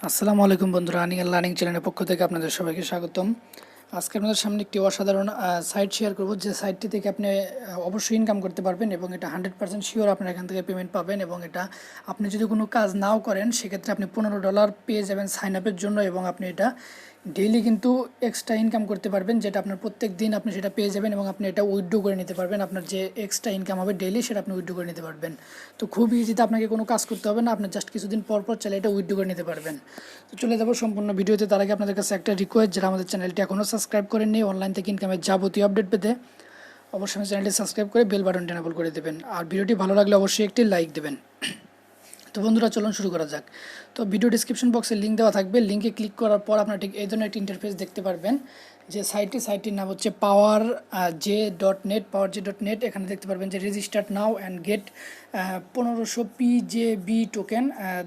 আসসালামু আলাইকুম বন্ধুরা, আর্নিং এন্ড লার্নিং চ্যানেলের পক্ষ থেকে আপনাদের সবাইকে স্বাগতম। আজকে আপনাদের সামনে একটি অসাধারণ সাইট শেয়ার করব, যে সাইটটি থেকে আপনি অবশ্যই ইনকাম করতে পারবেন এবং এটা 100% শিওর আপনারা এখান থেকে পেমেন্ট পাবেন। এবং এটা আপনি যদি কোনো কাজ নাও করেন সেক্ষেত্রে আপনি $15 পেয়ে যাবেন সাইন আপের জন্য, এবং আপনি এটা ডেইলি কিন্তু এক্সট্রা ইনকাম করতে পারবেন, যেটা আপনার প্রত্যেক দিন আপনি সেটা পেয়ে যাবেন এবং আপনি এটা উইথড্র করে নিতে পারবেন। আপনার যে এক্সট্রা ইনকাম হবে ডেইলি সেটা আপনি উইথড্র করে নিতে পারবেন। তো খুব ইজিতে, আপনাকে কোনো কাজ করতে হবে না, আপনি জাস্ট কিছুদিন পর পর চাইলে এটা উইথড্র করে নিতে পারবেন। তো চলে যাবো সম্পূর্ণ ভিডিওতে। তার আগে আপনাদের কাছে একটা রিকোয়েস্ট, যারা আমাদের চ্যানেলটি এখনও সাবস্ক্রাইব করেননি, অনলাইন থেকে ইনকামের যাবতীয় আপডেট পেতে অবশ্যই আমার চ্যানেলটি সাবস্ক্রাইব করে বেল বাটনটি এনেবল করে দেবেন, আর ভিডিওটি ভালো লাগলে অবশ্যই একটি লাইক দেবেন। তো বন্ধুরা, চলুন শুরু করা যাক। তো ভিডিও ডিসক্রিপশন বক্সে লিঙ্ক দেওয়া থাকবে, লিঙ্কে ক্লিক করার পর আপনার ঠিক এই ধরনের একটি ইন্টারফেস দেখতে পারবেন। যে সাইটটির নাম হচ্ছে powerj.net। এখানে দেখতে পারবেন যে registered now and get 1500 PJB token,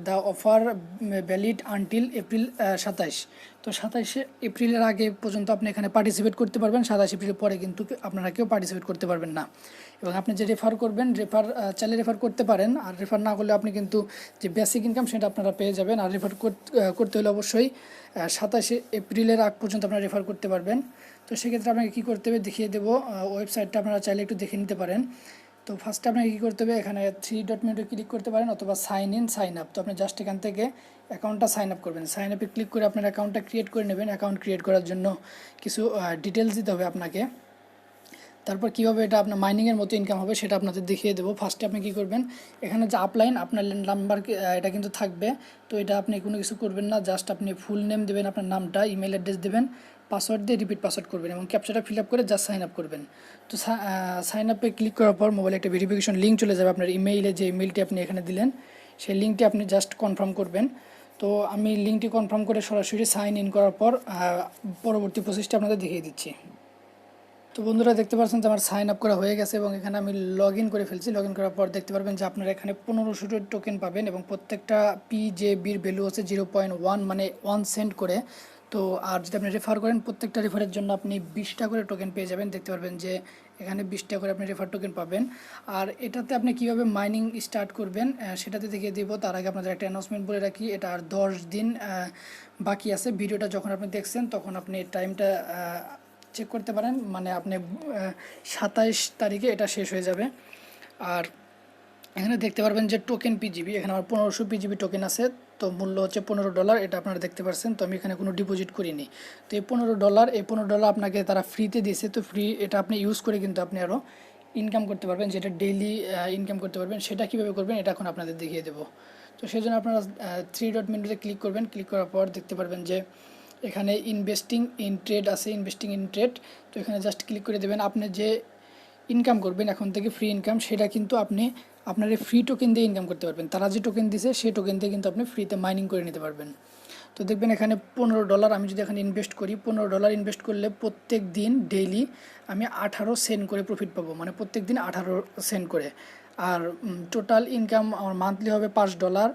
the offer valid until April 27। তো 27 এপ্রিলের আগে পর্যন্ত আপনি এখানে পার্টিসিপেট করতে পারবেন। 27 এপ্রিলের পরে কিন্তু আপনারা কেউ পার্টিসিপেট করতে পারবেন না। এবং আপনি যে রেফার করবেন, চাইলে রেফার করতে পারেন, আর রেফার না করলে আপনি কিন্তু যে বেসিক ইনকাম সেটা আপনারা পেয়ে যাবেন। আর রেফার করতে হলে অবশ্যই 27 এপ্রিলের আগ পর্যন্ত আপনারা রেফার করতে পারবেন। তো সেক্ষেত্রে আপনাকে কী করতে হবে দেখিয়ে দেবো। ওয়েবসাইটটা আপনারা চাইলে একটু দেখে নিতে পারেন। তো ফার্স্টে আপনাকে কী করতে হবে, এখানে 3 ডট মেনুতে ক্লিক করতে পারেন, অথবা সাইন ইন সাইন আপ। তো আপনি জাস্ট এখান থেকে অ্যাকাউন্টটা সাইন আপ করবেন। সাইন আপে ক্লিক করে আপনার অ্যাকাউন্টটা ক্রিয়েট করে নেবেন। অ্যাকাউন্ট ক্রিয়েট করার জন্য কিছু ডিটেলস দিতে হবে আপনাকে। তারপর কীভাবে এটা আপনার মাইনিংয়ের মতো ইনকাম হবে সেটা আপনাদের দেখিয়ে দেবো। ফার্স্টে আপনি কী করবেন, এখানে যে আপলাইন আপনার নাম্বার এটা কিন্তু থাকবে। তো এটা আপনি কোনো কিছু করবেন না, জাস্ট আপনি ফুল নেম দেবেন, আপনার নামটা, ইমেল অ্যাড্রেস দেবেন, পাসওয়ার্ড দিয়ে রিপিট পাসওয়ার্ড করবেন এবং ক্যাপচাটা ফিল আপ করে জাস্ট সাইন আপ করবেন। তো সাইন আপে ক্লিক করার পর মোবাইলে একটা ভেরিফিকেশন লিঙ্ক চলে যাবে আপনার ইমেইলে। যে ইমেলটি আপনি এখানে দিলেন সেই লিঙ্কটি আপনি জাস্ট কনফার্ম করবেন। তো আমি লিঙ্কটি কনফার্ম করে সরাসরি সাইন ইন করার পর পরবর্তী প্রসেসটা আপনাদের দেখিয়ে দিচ্ছি। তো বন্ধুরা, দেখতে পাচ্ছেন যে আমার সাইন আপ করা হয়ে গেছে এবং এখানে আমি লগ ইন করে ফেলছি। লগ ইন করার পর দেখতে পারবেন যে আপনারা এখানে 1500 টোকেন পাবেন এবং প্রত্যেকটা PJBর ভ্যালু হচ্ছে 0.1, মানে 1 সেন্ট করে। তো আর যদি আপনি রেফার করেন, প্রত্যেকটা রেফারের জন্য আপনি 20টা করে টোকেন পেয়ে যাবেন। দেখতে পারবেন যে এখানে 20টা করে আপনি রেফার টোকেন পাবেন। আর এটাতে আপনি কীভাবে মাইনিং স্টার্ট করবেন সেটাতে দেখিয়ে দিব। তার আগে আপনাদের একটা অ্যানাউন্সমেন্ট বলে রাখি, এটা আর 10 দিন বাকি আছে। ভিডিওটা যখন আপনি দেখছেন তখন আপনি টাইমটা চেক করতে পারেন, মানে আপনি 27 তারিখে এটা শেষ হয়ে যাবে। আর এখানে দেখতে পারবেন যে টোকেন PGB, এখানে আমার 1500 PGB টোকেন আছে। তো মূল্য হচ্ছে $15, এটা আপনারা দেখতে পাচ্ছেন। তো আমি এখানে কোনো ডিপোজিট করিনি। তো এই $15 আপনাকে তারা ফ্রিতে দিয়েছে। তো ফ্রি এটা আপনি ইউজ করে কিন্তু আপনি আরও ইনকাম করতে পারবেন, যেটা ডেইলি ইনকাম করতে পারবেন। সেটা কীভাবে করবেন এটা এখন আপনাদের দেখিয়ে দেবো। তো সেই জন্য আপনারা 3 ডট মেনুতে ক্লিক করবেন। ক্লিক করার পর দেখতে পারবেন যে এখানে ইনভেস্টিং ইন ট্রেড আছে, ইনভেস্টিং ইন ট্রেড। তো এখানে জাস্ট ক্লিক করে দেবেন। আপনি যে ইনকাম করবেন এখন থেকে ফ্রি ইনকাম, সেটা কিন্তু আপনি আপনার এই ফ্রি টোকেন দিয়ে ইনকাম করতে পারবেন। তারা যে টোকেন দিছে সেই টোকেন দিয়ে কিন্তু আপনি ফ্রিতে মাইনিং করে নিতে পারবেন। তো দেখবেন এখানে $15, আমি যদি এখানে ইনভেস্ট করি, $15 ইনভেস্ট করলে প্রত্যেক দিন ডেইলি আমি 18 সেন্ট করে প্রফিট পাবো, মানে প্রত্যেক দিন 18 সেন্ট করে। আর টোটাল ইনকাম আমার মান্থলি হবে $5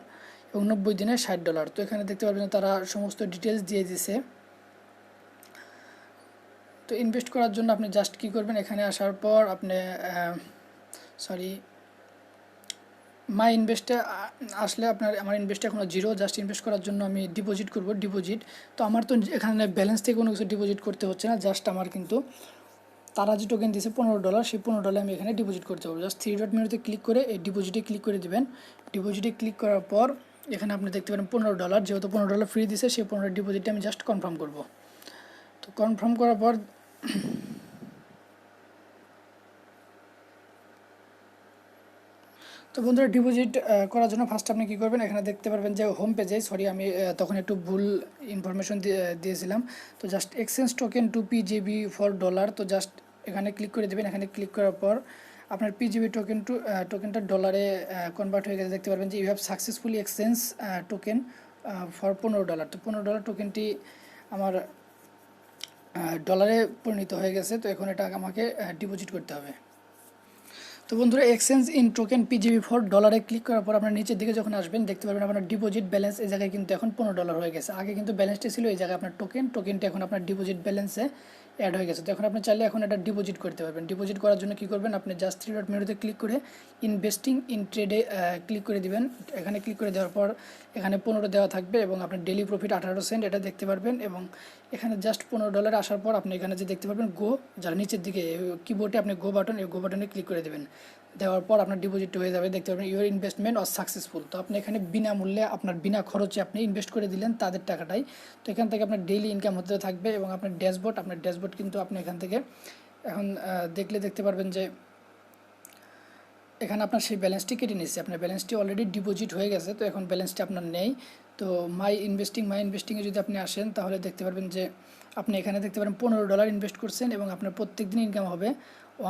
এবং 90 দিনে $60। তো এখানে দেখতে পারবেন তারা সমস্ত ডিটেলস দিয়ে দিয়েছে। তো ইনভেস্ট করার জন্য আপনি জাস্ট কী করবেন, এখানে আসার পর আপনি মাই ইনভেস্টে আসলে আমার ইনভেস্ট এখনও 0। জাস্ট ইনভেস্ট করার জন্য আমি ডিপোজিট করব, ডিপোজিট। তো আমার তো এখানে ব্যালেন্স থেকে কোনো কিছু ডিপোজিট করতে হচ্ছে না, জাস্ট আমার কিন্তু তারা যে টোকেন দিয়েছে $15, সেই $15 আমি এখানে ডিপোজিট করতে পারবো। জাস্ট 3 ডট মেনুতে ক্লিক করে এই ডিপোজিটে ক্লিক করে দেবেন। ডিপোজিটে ক্লিক করার পর এখানে আপনি দেখতে পারেন $15, যেহেতু $15 ফ্রি দিয়েছে সেই 15 ডিপোজিটে আমি জাস্ট কনফার্ম করব। তো কনফার্ম করার পর তো বন্ধুরা, ডিপোজিট করার জন্য ফার্স্ট আপনি কী করবেন, এখানে দেখতে পারবেন যে হোম পেজে, সরি আমি তখন একটু ভুল ইনফরমেশন দিয়েছিলাম। তো just exchange token to PJB for dollar. তো জাস্ট এখানে ক্লিক করে দেবেন। এখানে ক্লিক করার পর আপনার PJB টোকেনটা ডলারে কনভার্ট হয়ে গেছে। দেখতে পারবেন যে you have successfully exchange token for $15। তো $15 টোকেনটি আমার ডলারে পরিণত হয়ে গেছে। তো এখন এটা আমাকে ডিপোজিট করতে হবে। তো বন্ধুরা, exchange in token PJB for ডলারে ক্লিক করার পর আপনার নিচের দিকে যখন আসবেন দেখতে পারবেন আপনার ডিপোজিট ব্যালেন্স এই জায়গায় কিন্তু এখন $15 হয়ে গেছে। আগে কিন্তু ব্যালেন্সটি ছিল এই জায়গায় আপনার টোকেনটি এখন আপনার ডিপোজিট ব্যালেন্সে অ্যাড হয়ে গেছে। তো এখন আপনি চাইলে এখন এটা ডিপোজিট করতে পারবেন। ডিপোজিট করার জন্য কী করবেন, আপনি জাস্ট 3 ডট মেনুতে ক্লিক করে ইনভেস্টিং ইন ট্রেডে ক্লিক করে দিবেন। এখানে ক্লিক করে দেওয়ার পর এখানে 15 দেওয়া থাকবে এবং আপনার ডেলি প্রফিট 18 সেন্ট এটা দেখতে পারবেন। এবং এখানে জাস্ট $15 আসার পর আপনি এখানে যে দেখতে পারবেন গো, যারা নিচের দিকে কিবোর্ডে আপনি গো বাটন, এই গো বাটনে ক্লিক করে দেবেন। দেওয়ার পর আপনার ডিপোজিট হয়ে যাবে, দেখতে পাবেন ইউর ইনভেস্টমেন্ট অর সাকসেসফুল। তো আপনি এখানে বিনামূল্যে আপনার বিনা খরচে আপনি ইনভেস্ট করে দিলেন তাদের টাকাটাই। তো এখান থেকে আপনার ডেইলি ইনকাম হতে থাকবে এবং আপনার ড্যাশবোর্ড কিন্তু আপনি এখান থেকে এখন দেখতে পারবেন যে এখানে আপনার সেই ব্যালেন্সটি কেটে নিচ্ছে, আপনার ব্যালেন্সটি অলরেডি ডিপোজিট হয়ে গেছে। তো এখন ব্যালেন্সটি আপনার নেই। তো মাই ইনভেস্টিংয়ে যদি আপনি আসেন তাহলে দেখতে পারবেন যে আপনি এখানে দেখতে পারেন $15 ইনভেস্ট করছেন এবং আপনার প্রত্যেক দিন ইনকাম হবে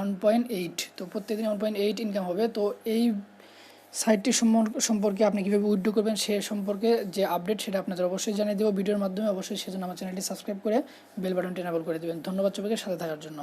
1.8। তো প্রত্যেক দিন 1.8 ইনকাম হবে। তো এই সাইটটি সম্পর্কে আপনি কীভাবে উইথড্র করবেন সে সম্পর্কে যে আপডেট সেটা আপনাদের অবশ্যই জানিয়ে দেবো ভিডিওর মাধ্যমে। অবশ্যই সেজন্য আমার চ্যানেলটি সাবস্ক্রাইব করে বেল বাটনটি এনেবল করে দেবেন। ধন্যবাদ সবাইকে সাথে থাকার জন্য।